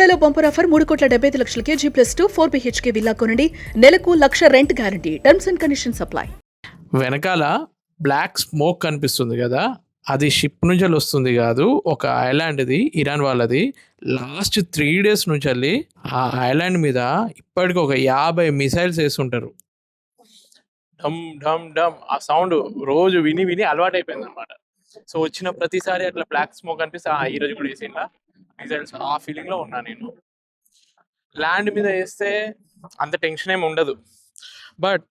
బెల్లుగూడలో bumper offer 3,75,00,000 G+2 4 BHK villa కొనండి. నెలకు 1,00,000 rent guarantee. Terms and conditions apply. వెనకాల black smoke కనిపిస్తుంది కదా, అది షిప్ నుంచి వస్తుంది కాదు, ఒక ఐలాండ్ది, ఇరాన్ వాళ్ళది. లాస్ట్ 3 days నుంచి వెళ్ళి ఆ ఐలాండ్ మీద ఇప్పటికి ఒక 50 మిసైల్స్ వేస్తుంటారు. డమ్ డమ్ డమ్ ఆ సౌండ్ రోజు విని విని అలవాటు అయిపోయింది అనమాట. సో వచ్చిన ప్రతిసారి అట్లా బ్లాక్ స్మోక్ అనిపిస్తే ఈ రోజు కూడా వేసిందా మిసైల్స్, ఆ ఫీలింగ్ లో ఉన్నా నేను. ల్యాండ్ మీద వేస్తే అంత టెన్షన్ ఏమి ఉండదు, బట్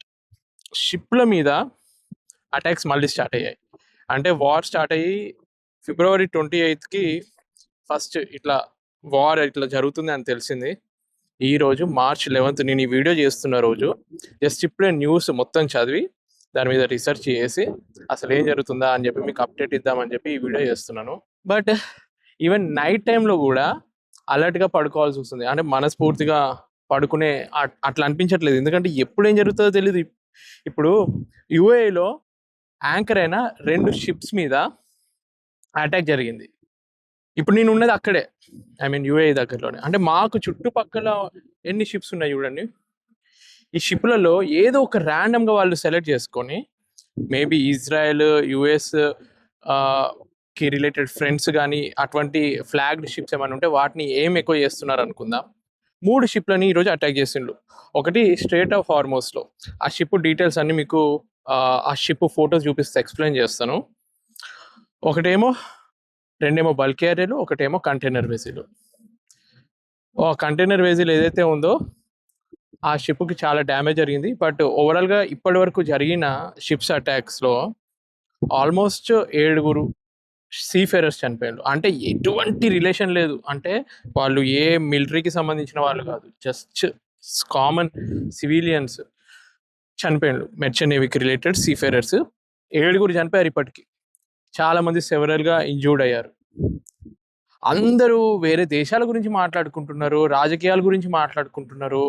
షిప్ల మీద అటాక్స్ మళ్ళీ స్టార్ట్ అయ్యాయి. అంటే వార్ స్టార్ట్ అయ్యి February 28కి ఫస్ట్ ఇట్లా వార్ ఇట్లా జరుగుతుంది అని తెలిసింది. ఈ రోజు March 11th నేను ఈ వీడియో చేస్తున్న రోజు జస్ట్ ఇప్పుడే న్యూస్ మొత్తం చదివి దాని మీద రీసెర్చ్ చేసి అసలు ఏం జరుగుతుందా అని చెప్పి మీకు అప్డేట్ ఇద్దామని చెప్పి ఈ వీడియో చేస్తున్నాను. బట్ ఈవెన్ నైట్ టైంలో కూడా అలర్ట్గా పడుకోవాల్సి వస్తుంది. అంటే మనస్ఫూర్తిగా పడుకునే అట్లా అనిపించట్లేదు, ఎందుకంటే ఎప్పుడు ఏం జరుగుతుందో తెలియదు. ఇప్పుడు యుఏఈలో యాంకర్ అయిన 2 షిప్స్ మీద అటాక్ జరిగింది. ఇప్పుడు నేను ఉన్నది అక్కడే, ఐ మీన్ యుఏఈ దగ్గరలోనే. అంటే మాకు చుట్టుపక్కల ఎన్ని షిప్స్ ఉన్నాయి చూడండి. ఈ షిప్లలో ఏదో ఒక ర్యాండమ్గా వాళ్ళు సెలెక్ట్ చేసుకొని మేబీ ఇజ్రాయెల్, యుఎస్ కి రిలేటెడ్ ఫ్రెండ్స్ కానీ అటువంటి ఫ్లాగ్డ్ షిప్స్ ఏమైనా ఉంటే వాటిని ఏం ఎక్కువ చేస్తున్నారు అనుకుందాం. 3 షిప్లని ఈరోజు అటాక్ చేసిండ్రు. ఒకటి స్ట్రేట్ ఆఫ్ హార్మోస్లో. ఆ షిప్ డీటెయిల్స్ అన్ని మీకు ఆ షిప్ ఫోటోస్ చూపిస్తే ఎక్స్ప్లెయిన్ చేస్తాను. రెండేమో బల్క్ క్యారియర్లు, ఒకటేమో కంటైనర్ వెజిల్. కంటైనర్ వెజిల్ ఏదైతే ఉందో ఆ షిప్కి చాలా డ్యామేజ్ జరిగింది. బట్ ఓవరాల్గా ఇప్పటి వరకు జరిగిన షిప్స్ అటాక్స్లో ఆల్మోస్ట్ 7 సీఫేరర్స్ చనిపోయారు. అంటే ఎటువంటి రిలేషన్ లేదు, అంటే వాళ్ళు ఏ మిలిటరీకి సంబంధించిన వాళ్ళు కాదు, జస్ట్ కామన్ సివిలియన్స్ చనిపోయారు. మెర్చెంట్ నేవీకి రిలేటెడ్ సీఫేరర్స్ 7 చనిపోయారు. ఇప్పటికి చాలా మంది సెవరల్గా ఇంజూర్డ్ అయ్యారు. అందరూ వేరే దేశాల గురించి మాట్లాడుకుంటున్నారు, రాజకీయాల గురించి మాట్లాడుకుంటున్నారు,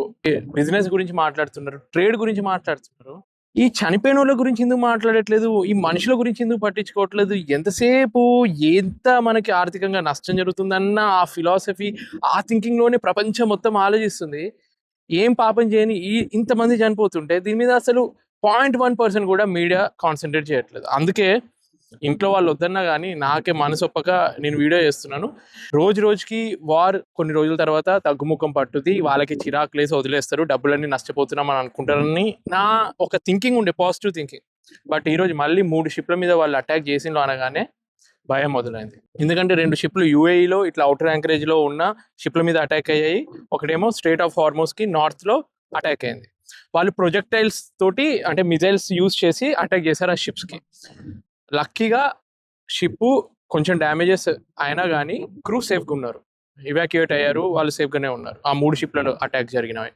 బిజినెస్ గురించి మాట్లాడుతున్నారు, ట్రేడ్ గురించి మాట్లాడుతున్నారు. ఈ చనిపోయిన వాళ్ళ గురించి ఎందుకు మాట్లాడట్లేదు? ఈ మనుషుల గురించి ఎందుకు పట్టించుకోవట్లేదు? ఎంతసేపు ఎంత మనకి ఆర్థికంగా నష్టం జరుగుతుందన్న ఆ ఫిలాసఫీ, ఆ థింకింగ్లోనే ప్రపంచం మొత్తం ఆలోచిస్తుంది. ఏం పాపం చేయని ఇంతమంది చనిపోతుంటే దీని మీద అసలు 0.1% కూడా మీడియా కాన్సన్ట్రేట్ చేయట్లేదు. అందుకే ఇంట్లో వాళ్ళు వద్దన్నా కానీ నాకే మనసొప్పక నేను వీడియో చేస్తున్నాను. రోజుకి వార్ కొన్ని రోజుల తర్వాత తగ్గుముఖం పట్టుది, వాళ్ళకి చిరాకు లేసి వదిలేస్తారు, డబ్బులన్నీ నష్టపోతున్నాం అని అనుకుంటారని నా ఒక థింకింగ్ ఉండే, పాజిటివ్ థింకింగ్. బట్ ఈరోజు మళ్ళీ 3 షిప్ల మీద వాళ్ళు అటాక్ చేసిండ్రు అనగానే భయం మొదలైంది. ఎందుకంటే 2 షిప్లు యుఏఈలో ఇట్లా అవుటర్ యాంకరేజ్లో ఉన్న షిప్ల మీద అటాక్ అయ్యాయి. ఒకటేమో స్ట్రేట్ ఆఫ్ హార్మోస్కి నార్త్లో అటాక్ అయింది. వాళ్ళు ప్రొజెక్టైల్స్ తోటి, అంటే మిజైల్స్ యూజ్ చేసి అటాక్ చేశారు ఆ షిప్స్కి. లక్కీగా షిప్ కొంచెం డ్యామేజెస్ అయినా కానీ క్రూ సేఫ్గా ఉన్నారు, ఇవాక్యుయేట్ అయ్యారు, వాళ్ళు సేఫ్గానే ఉన్నారు ఆ 3 షిప్లలో అటాక్ జరిగినవి.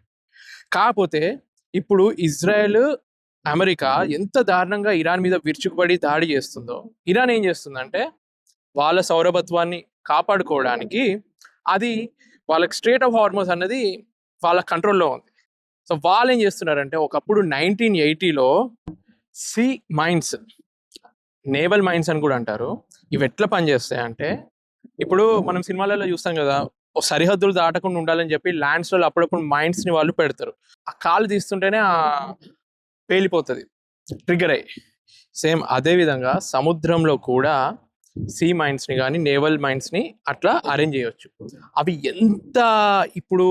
కాకపోతే ఇప్పుడు ఇజ్రాయెల్, అమెరికా ఎంత దారుణంగా ఇరాన్ మీద విరుచుకుపడి దాడి చేస్తుందో, ఇరాన్ ఏం చేస్తుందంటే వాళ్ళ సౌరభత్వాన్ని కాపాడుకోవడానికి అది వాళ్ళకి స్ట్రేట్ ఆఫ్ హార్మోస్ అన్నది వాళ్ళ కంట్రోల్లో ఉంది. సో వాళ్ళు ఏం చేస్తున్నారంటే, ఒకప్పుడు 1980లో సీ మైన్స్, నేవల్ మైన్స్ అని కూడా అంటారు, ఇవి ఎట్లా పనిచేస్తాయి అంటే, ఇప్పుడు మనం సినిమాలలో చూస్తాం కదా, సరిహద్దులు దాటకుండా ఉండాలని చెప్పి ల్యాండ్స్లో అప్పుడప్పుడు మైన్స్ని వాళ్ళు పెడతారు. ఆ కాలు తీస్తుంటేనే పేలిపోతుంది ట్రిగ్గర్ అయ్యి. సేమ్ అదేవిధంగా సముద్రంలో కూడా సీ మైన్స్ని కానీ నేవల్ మైన్స్ని అట్లా అరేంజ్ చేయవచ్చు. అవి ఎంత ఇప్పుడు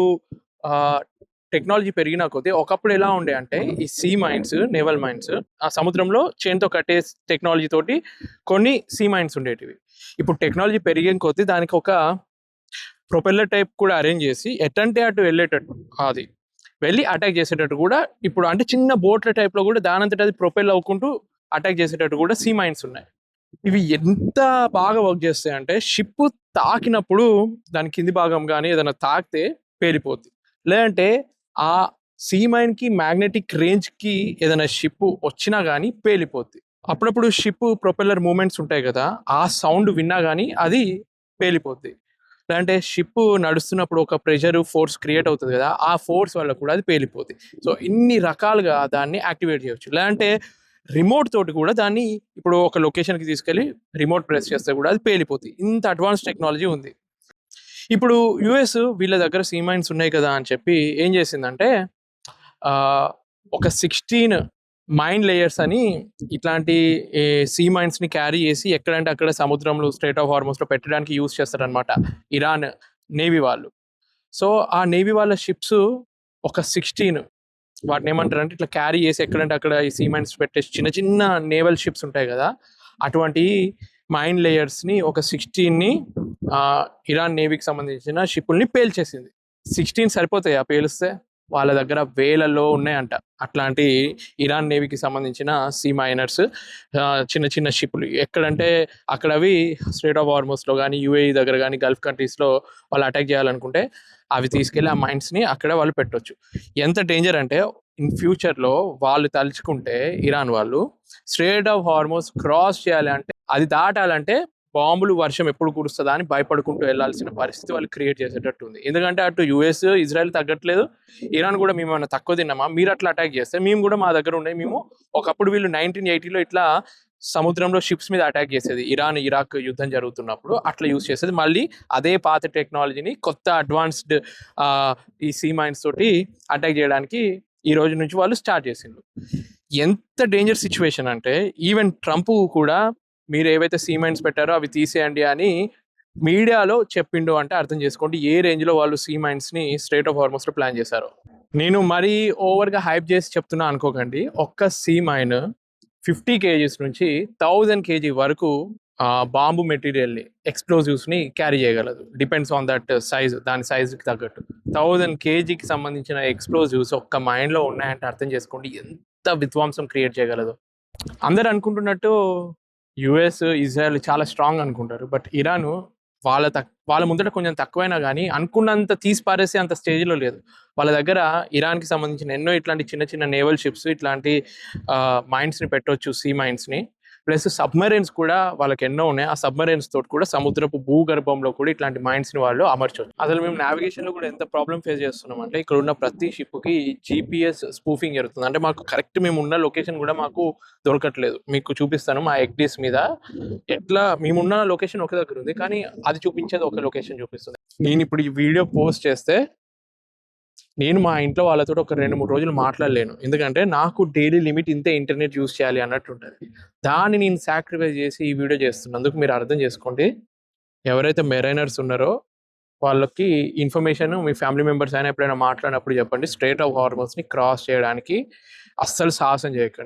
టెక్నాలజీ పెరిగిన కొద్దీ, ఒకప్పుడు ఎలా ఉండే అంటే ఈ సీ మైన్స్, నేవల్ మైన్స్ ఆ సముద్రంలో చైన్తో కట్టే టెక్నాలజీ తోటి కొన్ని సీ మైన్స్ ఉండేటివి. ఇప్పుడు టెక్నాలజీ పెరిగిన కొద్దీ దానికి ఒక ప్రొపెల్లర్ టైప్ కూడా అరేంజ్ చేసి ఎటంటే అటు వెళ్ళేటట్టు, అది వెళ్ళి అటాక్ చేసేటట్టు కూడా ఇప్పుడు, అంటే చిన్న బోట్ల టైప్లో కూడా దానంతట అది ప్రొపెల్ అవ్వకుంటూ అటాక్ చేసేటట్టు కూడా సీ మైన్స్ ఉన్నాయి. ఇవి ఎంత బాగా వర్క్ చేస్తాయి అంటే, షిప్ తాకినప్పుడు దాని కింది భాగం కానీ ఏదైనా తాకితే పేలిపోద్ది, లేదంటే ఆ సీ మైన్కి మ్యాగ్నెటిక్ రేంజ్కి ఏదైనా షిప్ వచ్చినా కానీ పేలిపోద్ది. అప్పుడప్పుడు షిప్ ప్రొపెల్లర్ మూమెంట్స్ ఉంటాయి కదా, ఆ సౌండ్ విన్నా కానీ అది పేలిపోద్ది. లేదంటే షిప్ నడుస్తున్నప్పుడు ఒక ప్రెషర్ ఫోర్స్ క్రియేట్ అవుతుంది కదా, ఆ ఫోర్స్ వల్ల కూడా అది పేలిపోద్ది. సో ఇన్ని రకాలుగా దాన్ని యాక్టివేట్ చేయవచ్చు. లేదంటే రిమోట్ తోటి కూడా దాన్ని ఇప్పుడు ఒక లొకేషన్కి తీసుకెళ్ళి రిమోట్ ప్రెస్ చేస్తే కూడా అది పేలిపోతుంది. ఇంత అడ్వాన్స్ టెక్నాలజీ ఉంది. ఇప్పుడు యుఎస్ వీళ్ళ దగ్గర సీ మైన్స్ ఉన్నాయి కదా అని చెప్పి ఏం చేసిందంటే ఒక 16 మైన్ లేయర్స్ అని ఇట్లాంటి సీ మైన్స్ ని క్యారీ చేసి ఎక్కడంటే అక్కడ సముద్రంలో స్ట్రేట్ ఆఫ్ హార్మోస్ లో పెట్టడానికి యూజ్ చేస్తారనమాట ఇరాన్ నేవీ వాళ్ళు. సో ఆ నేవీ వాళ్ళ షిప్స్ ఒక 16 వాటిని ఏమంటారు అంటే ఇట్లా క్యారీ చేసి ఎక్కడంటే అక్కడ ఈ సీ మైన్స్ పెట్టేసి చిన్న చిన్న నేవల్ షిప్స్ ఉంటాయి కదా, అటువంటి మైన్ లేయర్స్ ని ఒక 16ని ఇరాన్ నేవీకి సంబంధించిన షిప్పుల్ని పేల్చేసింది. 16 సరిపోతాయి ఆ పేలిస్తే? వాళ్ళ దగ్గర వేలలో ఉన్నాయంట అట్లాంటి ఇరాన్ నేవీకి సంబంధించిన సీ మైనర్స్, చిన్న చిన్న షిప్లు. ఎక్కడంటే అక్కడ అవి స్ట్రేట్ ఆఫ్ హార్మోస్లో కానీ యూఏఈ దగ్గర కానీ గల్ఫ్ కంట్రీస్లో వాళ్ళు అటాక్ చేయాలనుకుంటే అవి తీసుకెళ్ళి ఆ మైండ్స్ని అక్కడ వాళ్ళు పెట్టొచ్చు. ఎంత డేంజర్ అంటే ఇన్ ఫ్యూచర్లో వాళ్ళు తలుచుకుంటే ఇరాన్ వాళ్ళు స్ట్రేట్ ఆఫ్ హార్మోస్ క్రాస్ చేయాలి అంటే, అది దాటాలంటే బాంబులు వర్షం ఎప్పుడు కురుస్తుందా అని భయపడుకుంటూ వెళ్లాల్సిన పరిస్థితి వాళ్ళు క్రియేట్ చేసేటట్టు ఉంది. ఎందుకంటే అటు యుఎస్ ఇజ్రాయెల్ తగ్గట్లేదు, ఇరాన్ కూడా మేము ఏమైనా తక్కువ తిన్నామా, మీరు అట్లా అటాక్ చేస్తే మేము కూడా మా దగ్గర ఉన్నాయి. మేము ఒకప్పుడు వీళ్ళు 1980లో ఇట్లా సముద్రంలో షిప్స్ మీద అటాక్ చేసేది, ఇరాన్ ఇరాక్ యుద్ధం జరుగుతున్నప్పుడు అట్లా యూజ్ చేసేది. మళ్ళీ అదే పాత టెక్నాలజీని కొత్త అడ్వాన్స్డ్ ఈ సీ మైన్స్ తోటి అటాక్ చేయడానికి ఈ రోజు నుంచి వాళ్ళు స్టార్ట్ చేసిండ్రు. ఎంత డేంజర్ సిచ్యువేషన్ అంటే ఈవెన్ ట్రంప్ కూడా మీరు ఏవైతే సీ మైన్స్ పెట్టారో అవి తీసేయండి అని మీడియాలో చెప్పిండు అంటే అర్థం చేసుకోండి ఏ రేంజ్లో వాళ్ళు సీ మైన్స్ని స్ట్రేట్ ఆఫ్ హార్మోస్లో ప్లాన్ చేశారు. నేను మరీ ఓవర్గా హైప్ చేసి చెప్తున్నా అనుకోకండి. ఒక్క సీ మైన్ 50 kgs నుంచి 1000 kg వరకు బాంబు మెటీరియల్ని, ఎక్స్ప్లోజివ్స్ని క్యారీ చేయగలదు. డిపెండ్స్ ఆన్ దట్ సైజ్, దాని సైజుకి తగ్గట్టు 1000 kgకి సంబంధించిన ఎక్స్ప్లోజివ్స్ ఒక్క మైండ్లో ఉన్నాయంటే అర్థం చేసుకోండి ఎంత విధ్వంసం క్రియేట్ చేయగలదు. అందరు అనుకుంటున్నట్టు యుఎస్ ఇజ్రాయెల్ చాలా స్ట్రాంగ్ అనుకుంటారు, బట్ ఇరాన్ వాళ్ళ ముందట కొంచెం తక్కువైనా కానీ అనుకున్నంత తీసి పారేసే అంత స్టేజ్లో లేదు. వాళ్ళ దగ్గర ఇరాన్కి సంబంధించిన ఎన్నో ఇట్లాంటి చిన్న చిన్న నేవల్ షిప్స్, ఇట్లాంటి మైన్స్ని పెట్టవచ్చు, సీ మైన్స్ని. ప్లస్ సబ్మరైన్స్ కూడా వాళ్ళకి ఎన్నో ఉన్నాయి. ఆ సబ్మరైన్స్ తోటి కూడా సముద్రపు భూగర్భంలో కూడా ఇట్లాంటి మైన్స్ని వాళ్ళు అమర్చవచ్చు. అసలు మేము నావిగేషన్లో కూడా ఎంత ప్రాబ్లం ఫేస్ చేస్తున్నాం అంటే ఇక్కడ ఉన్న ప్రతి షిప్కి GPS స్పూఫింగ్ జరుగుతుంది. అంటే మాకు కరెక్ట్ మేము ఉన్న లొకేషన్ కూడా మాకు దొరకట్లేదు. మీకు చూపిస్తాను మా ఎగ్డీస్ మీద ఎట్లా మేమున్న లొకేషన్ ఒక దగ్గర ఉంది, కానీ అది చూపించేది ఒక లొకేషన్ చూపిస్తుంది. నేను ఇప్పుడు ఈ వీడియో పోస్ట్ చేస్తే నేను మా ఇంట్లో వాళ్ళతో ఒక 2-3 రోజులు మాట్లాడలేను, ఎందుకంటే నాకు డైలీ లిమిట్ ఇంతే ఇంటర్నెట్ యూజ్ చేయాలి అన్నట్టు ఉంటుంది. దాన్ని నేను సాక్రిఫైస్ చేసి ఈ వీడియో చేస్తున్నందుకు మీరు అర్థం చేసుకోండి. ఎవరైతే మెరైనర్స్ ఉన్నారో వాళ్ళకి ఇన్ఫర్మేషన్ మీ ఫ్యామిలీ మెంబర్స్ అయినా ఎప్పుడైనా మాట్లాడినప్పుడు చెప్పండి, స్ట్రేట్ ఆఫ్ హార్మోస్ని క్రాస్ చేయడానికి అస్సలు సాహసం చేయకండి.